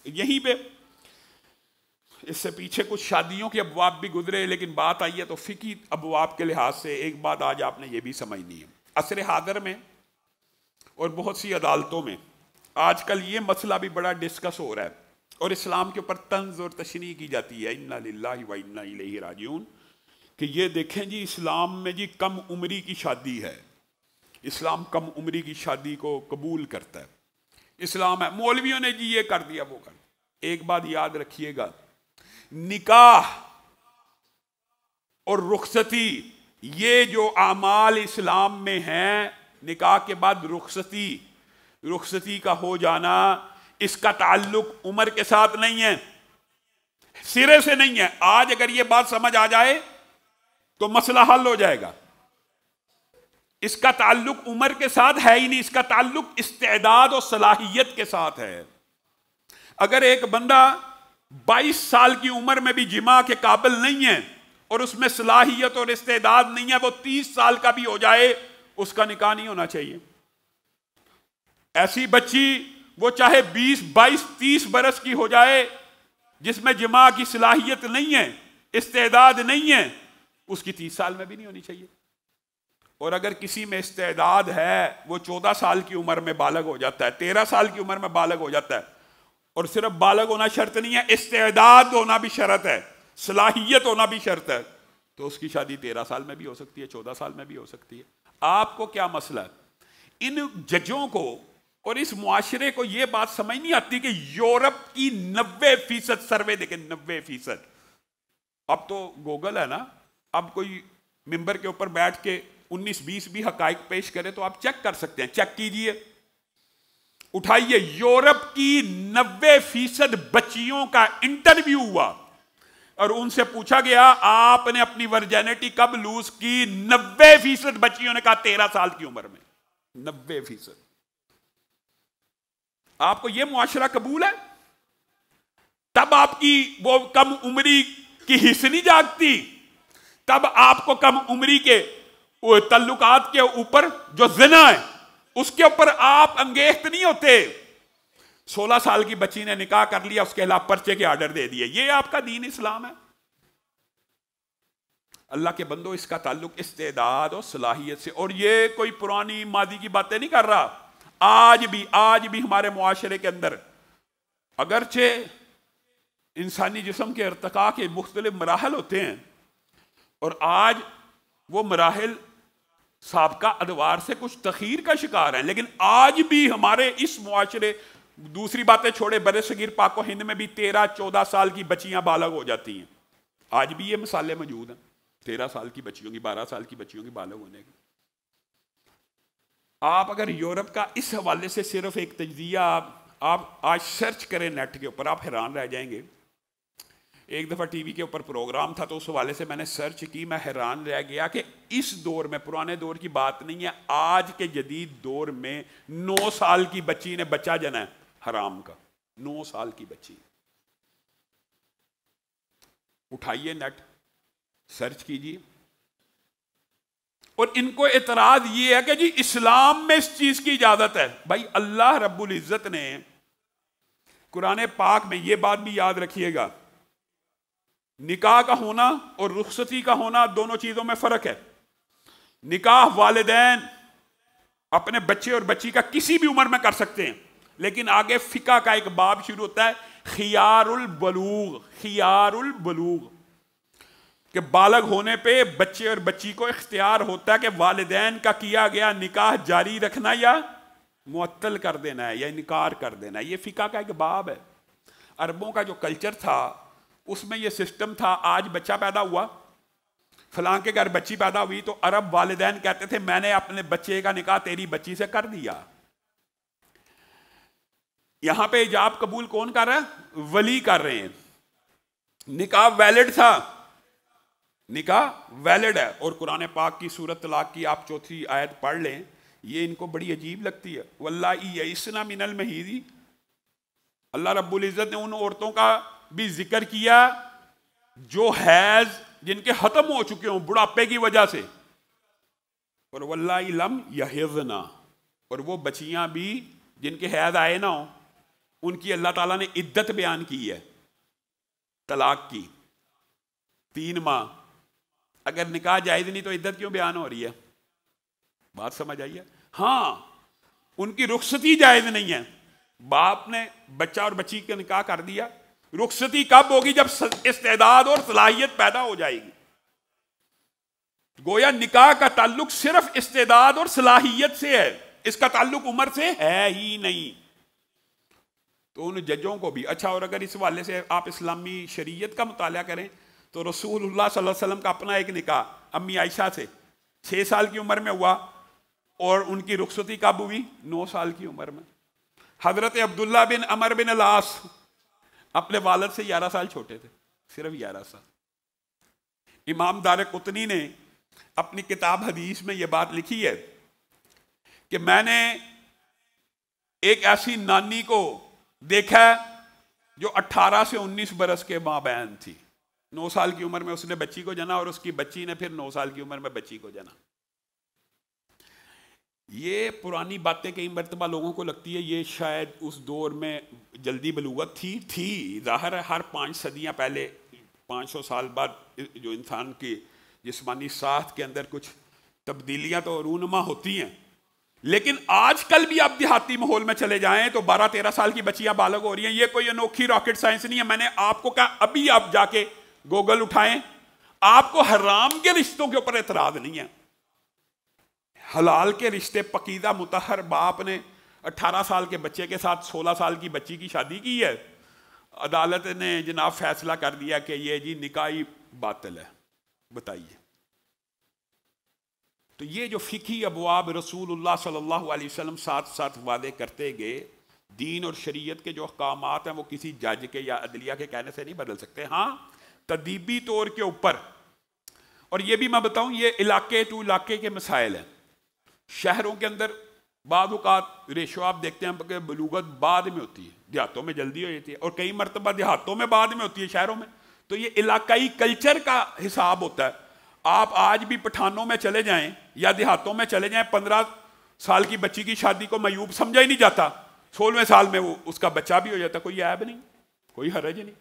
यहीं पे इससे पीछे कुछ शादियों के अबवाब भी गुजरे, लेकिन बात आई है तो फिकी अबवाब के लिहाज से एक बात आज आपने ये भी समझनी है। असर हादर में और बहुत सी अदालतों में आजकल ये मसला भी बड़ा डिस्कस हो रहा है और इस्लाम के ऊपर तंज और तशरीह की जाती है, इन्ना लिल्लाहि व इन्ना इलैहि राजिऊन, कि ये देखें जी इस्लाम में जी कम उम्री की शादी है, इस्लाम कम उम्री की शादी को कबूल करता है, इस्लाम है, मौलवियों ने जी ये कर दिया वो कर दिया। एक बात याद रखिएगा, निकाह और रुखसती ये जो आमाल इस्लाम में हैं, निकाह के बाद रुखसती का हो जाना, इसका ताल्लुक उम्र के साथ नहीं है, सिरे से नहीं है। आज अगर ये बात समझ आ जाए तो मसला हल हो जाएगा। इसका ताल्लुक उम्र के साथ है ही नहीं, इसका ताल्लुक इस्तेदाद और सलाहियत के साथ है। अगर एक बंदा 22 साल की उम्र में भी जिमा के काबिल नहीं है और उसमें सलाहियत और इस्तेदाद नहीं है, वो 30 साल का भी हो जाए, उसका निकाह नहीं होना चाहिए। ऐसी बच्ची वो चाहे 20, 22, 30 बरस की हो जाए, जिसमें जिमा की सलाहियत नहीं है, इस्तेदाद नहीं है, उसकी 30 साल में भी नहीं होनी चाहिए। और अगर किसी में इस्तेदाद है, वो 14 साल की उम्र में बालग हो जाता है, 13 साल की उम्र में बालग हो जाता है, और सिर्फ बालग होना शर्त नहीं है, इस्तेदाद होना भी शर्त है, सलाहियत होना भी शर्त है, तो उसकी शादी 13 साल में भी हो सकती है, 14 साल में भी हो सकती है। आपको क्या मसला है? इन जजों को और इस मुआशरे को यह बात समझ नहीं आती कि यूरोप की 90% सर्वे देखें, 90%। अब तो गूगल है ना, अब कोई मिंबर के ऊपर बैठ के 19-20 भी हकाइक पेश करे तो आप चेक कर सकते हैं, चेक कीजिए, उठाइए। यूरोप की 90% बच्चियों का इंटरव्यू हुआ और उनसे पूछा गया आपने अपनी वर्जिनिटी कब लूज की? 90% बच्चियों ने कहा 13 साल की उम्र में। 90%। आपको यह मुआशरा कबूल है? तब आपकी वो कम उम्री की हिस्स नहीं जागती, तब आपको कम उम्री के तल्लुकात के ऊपर जो ज़िना है उसके ऊपर आप अंगेख्त नहीं होते। 16 साल की बच्ची ने निकाह कर लिया, उसके खिलाफ पर्चे के आर्डर दे दिए, ये आपका दीन इस्लाम है? अल्लाह के बंदो, इसका ताल्लुक इस्तेदाद और सलाहियत से, और ये कोई पुरानी मादी की बातें नहीं कर रहा। आज भी हमारे मुआशरे के अंदर अगरचे इंसानी जिस्म के इर्तिका के मुख्तलिफ मराहल होते हैं और आज वो मराहल साबका अदवार से कुछ तखीर का शिकार हैं, लेकिन आज भी हमारे इस मुआशरे, दूसरी बातें छोड़े, बड़े सगीर पाको हिंद में भी 13-14 साल की बच्चियां बालग हो जाती हैं। आज भी ये मिसालें मौजूद हैं, 13 साल की बच्चियों की, 12 साल की बच्चियों की बालग होने की। आप अगर यूरोप का इस हवाले से सिर्फ एक तजज़िया आप आज सर्च करें नेट के ऊपर, आप हैरान रह जाएंगे। एक दफ़ा टीवी के ऊपर प्रोग्राम था तो उस हवाले से मैंने सर्च की, मैं हैरान रह गया कि इस दौर में, पुराने दौर की बात नहीं है, आज के जदीद दौर में 9 साल की बच्ची ने बच्चा जना है हराम का। 9 साल की बच्ची, उठाइए नेट, सर्च कीजिए। और इनको एतराज ये है कि जी इस्लाम में इस चीज की इजाजत है। भाई अल्लाह रब्बुल इज्जत ने कुरान पाक में, ये बात भी याद रखिएगा, निकाह का होना और रुखसती का होना, दोनों चीजों में फर्क है। निकाह वालिदैन अपने बच्चे और बच्ची का किसी भी उम्र में कर सकते हैं, लेकिन आगे फिका का एक बाब शुरू होता है, खियारुल बलूग, कि बालग होने पे बच्चे और बच्ची को इख्तियार होता है कि वालिदैन का किया गया निकाह जारी रखना या मुअत्तल कर देना है या इनकार कर देना है। ये फिका का एक बाब है। अरबों का जो कल्चर था उसमें ये सिस्टम था, आज बच्चा पैदा हुआ, फलां के घर बच्ची पैदा हुई, तो अरब वालिदैन कहते थे मैंने अपने बच्चे का निकाह तेरी बच्ची से कर दिया। यहां पे इजाब कबूल कौन कर रहा है? वली कर रहे हैं। निकाह वैलिड था, निकाह वैलिड है। और कुरान पाक की सूरत तलाक की आप 4थी आयत पढ़ लें, ये इनको बड़ी अजीब लगती है। वल्लाही यइसना मिनल महीदी, अल्लाह रब्बुल इज़्ज़त ने उन औरतों का भी जिक्र किया जो हैज, जिनके खत्म हो चुके हों बुढ़ापे की वजह से, और वल्लाही लम यहिज़ना, और वो बच्चियां भी जिनके हैज आए ना हो, उनकी अल्लाह ताला ने इद्दत बयान की है तलाक की 3 माह। अगर निकाह जायज नहीं तो इद्दत क्यों बयान हो रही है? बात समझ आई है? हाँ, उनकी रुखसती जायज नहीं है। बाप ने बच्चा और बच्ची का निकाह कर दिया, रुखसती कब होगी? जब इस्तेदाद और सलाहियत पैदा हो जाएगी। गोया निकाह का ताल्लुक सिर्फ इस्तेदाद और सलाहियत से है, इसका ताल्लुक उम्र से है ही नहीं। तो उन जजों को भी अच्छा। और अगर इस हवाले से आप इस्लामी शरीयत का मुताला करें तो रसूलुल्लाह सल्लल्लाहु अलैहि वसल्लम का अपना एक निकाह अम्मी आयशा से 6 साल की उम्र में हुआ और उनकी रुखसती कब हुई? 9 साल की उम्र में। हजरत अब्दुल्ला बिन अमर बिन अलास अपने वालिद से 11 साल छोटे थे, सिर्फ 11 साल। इमाम दारक़ुतनी ने अपनी किताब हदीस में यह बात लिखी है कि मैंने एक ऐसी नानी को देखा जो 18 से 19 बरस के माबैन थी। 9 साल की उम्र में उसने बच्ची को जना और उसकी बच्ची ने फिर 9 साल की उम्र में बच्ची को जना। ये पुरानी बातें कई मरतबा लोगों को लगती है ये शायद उस दौर में जल्दी बलूगत थी। ज़ाहिर है हर 5 सदियाँ पहले 500 साल बाद जो इंसान की जिस्मानी साख्त के अंदर कुछ तब्दीलियाँ तो रूनुमा होती हैं, लेकिन आजकल भी आप देहाती माहौल में चले जाएं तो 12-13 साल की बच्चियां बालग हो रही हैं। ये कोई अनोखी रॉकेट साइंस नहीं है। मैंने आपको कहा अभी आप जाके गूगल उठाएं, आपको हराम के रिश्तों के ऊपर एतराज नहीं है। हलाल के रिश्ते पकीदा मुतहर बाप ने 18 साल के बच्चे के साथ 16 साल की बच्ची की शादी की है। अदालत ने जनाब फैसला कर दिया कि ये जी निकाही बातिल है। बताइए, तो ये जो फ़िक़ही अबवाब रसूलुल्लाह सल्लल्लाहु अलैहि वसल्लम साथ साथ वादे करते गए, दीन और शरीयत के जो अहकामात हैं वो किसी जज के या अदलिया के कहने से नहीं बदल सकते। हाँ, तदीबी तौर के ऊपर, और ये भी मैं बताऊं ये इलाके टू इलाके के मसाइल हैं। शहरों के अंदर बाद औक़ात रेशो आप देखते हैं कि बलूगत बाद में होती है, देहातों में जल्दी हो जाती है, और कई मरतबा देहातों में बाद में होती है, शहरों में। तो ये इलाकाई कल्चर का हिसाब होता है। आप आज भी पठानों में चले जाएं या देहातों में चले जाएं, 15 साल की बच्ची की शादी को मयूब समझा ही नहीं जाता, 16वें साल में वो उसका बच्चा भी हो जाता, कोई ऐब नहीं, कोई हरज नहीं।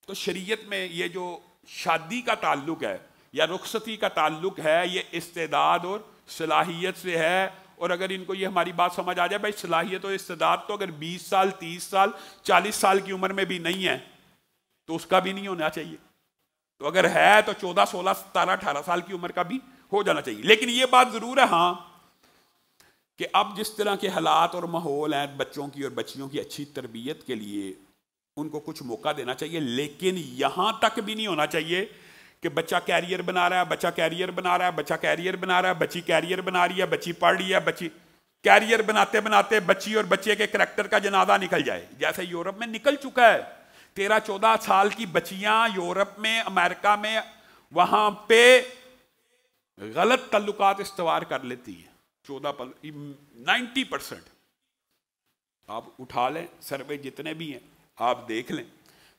तो शरीयत में ये जो शादी का ताल्लुक है या रुखसती का ताल्लुक है, ये इस्तेदाद और सलाहियत से है। और अगर इनको ये हमारी बात समझ आ जाए, भाई सलाहियत और इस्तेदाद तो अगर 20 साल 30 साल 40 साल की उम्र में भी नहीं है तो उसका भी नहीं होना चाहिए। तो अगर है तो 14 16 17 18 साल की उम्र का भी हो जाना चाहिए। लेकिन ये बात ज़रूर है हाँ कि अब जिस तरह के हालात और माहौल हैं बच्चों की और बच्चियों की अच्छी तरबियत के लिए, उनको कुछ मौका देना चाहिए। लेकिन यहाँ तक भी नहीं होना चाहिए कि बच्चा कैरियर बना रहा है, बच्चा कैरियर बना रहा है, बच्चा कैरियर बना रहा है, बच्ची कैरियर बना रही है, बच्ची पढ़ रही है, बच्ची कैरियर बनाते बनाते बच्ची और बच्चे के करैक्टर का जनाजा निकल जाए, जैसे यूरोप में निकल चुका है। 13-14 साल की बच्चियां यूरोप में, अमेरिका में, वहां पे गलत तल्लुकात इस्तवार कर लेती है। 90% आप उठा लें, सर्वे जितने भी हैं आप देख लें।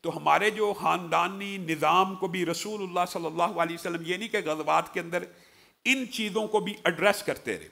तो हमारे जो ख़ानदानी निज़ाम को भी रसूलुल्लाह सल्लल्लाहु अलैहि वसल्लम ये नहीं कि ग़ज़वात के अंदर इन चीज़ों को भी एड्रेस करते रहे।